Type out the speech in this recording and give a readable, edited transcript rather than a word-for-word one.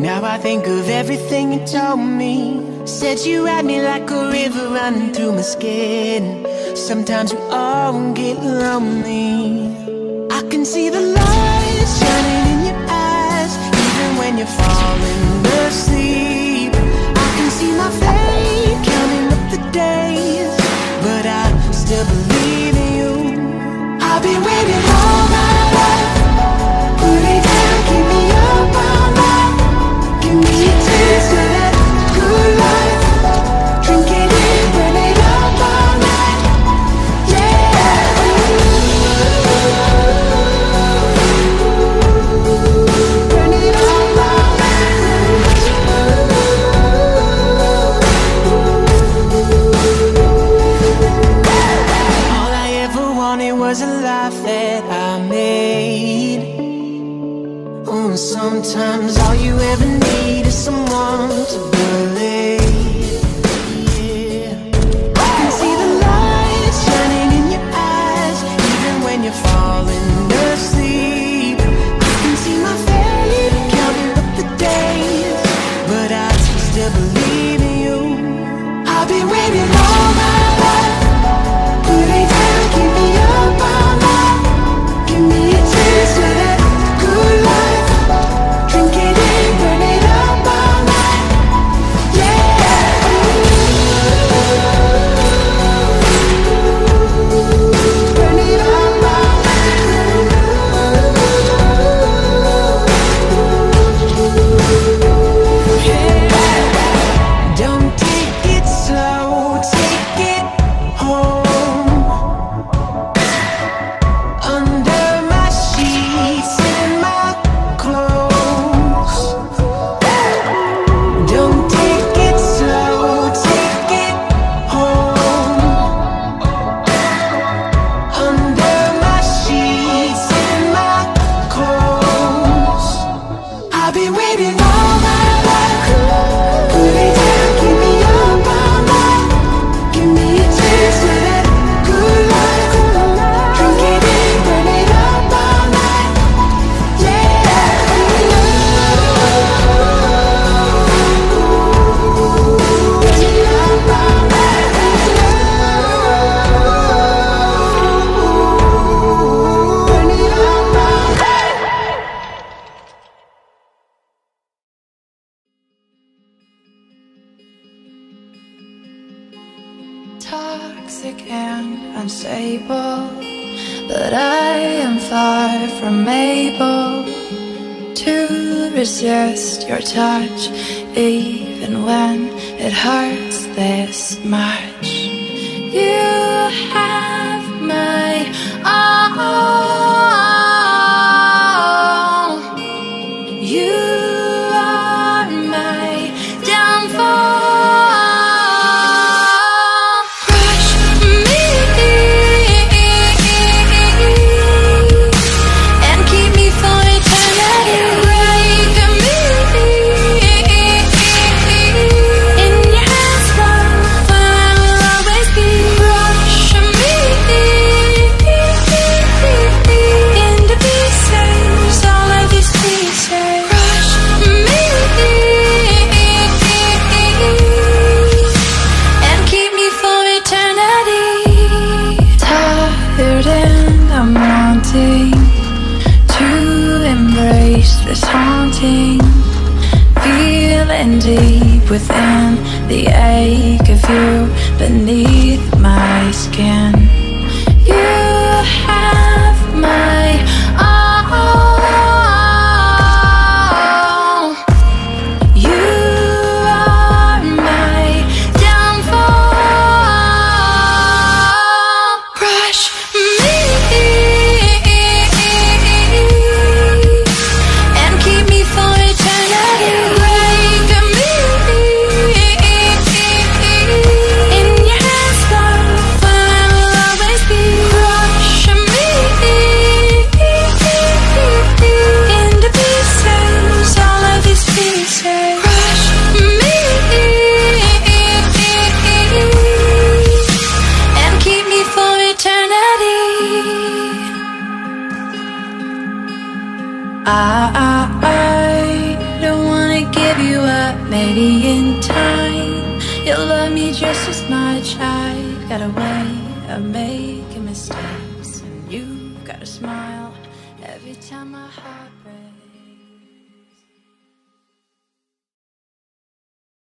Now I think of everything you told me. Said you had me like a river running through my skin. Sometimes we all get lonely. I can see the light shining in your eyes, even when you're falling asleep. I can see my fate counting up the days, but I still believe in you. I've been waiting all my life. Put it down, keep me up all night. Give me a taste of that good life. Drink it in, burn it up all night. Yeah. Burn it up all night. All I ever wanted was a life that I made. Oh, sometimes all you ever need is someone to believe. Yeah. I can see the light shining in your eyes, even when you're falling asleep. I can see my fate counting up the days, but I still believe in you. I've been waiting all my life. Put it down, keep me up all night. Give me a taste of that good life. Drink it in, burn it up all night. Yeah. Burn it up all night. Yeah. Don't take it slow, take it home. Under my sheets and my clothes. Don't take it slow, take it home. Under my sheets and my clothes. I've been waiting all my life. Put it down, keep me up all night. Give me a taste of that good life. Drink it in, burn it up all night. Yeah. Burn it up all night. Burn it up all night. Toxic and unstable, but I am far from able to resist your touch, even when it hurts this much. You have my all. You are my downfall. Crush me and keep me for eternity. Break me in your hands, love, where I will always be. Crush me into pieces, all of these pieces. Crush me and keep me for eternity. Tired and I'm wanting to embrace this haunting feeling deep within, the ache of you beneath my skin. You have my all. You are my downfall. Crush me and keep me for eternity. Break me in your hands, love, where I will always be. Crush me into pieces, all of these pieces. Crush me and keep me for eternity. I don't wanna maybe in time you'll love me just as much. I've got a way of making mistakes, and you've got a smile every time my heart breaks.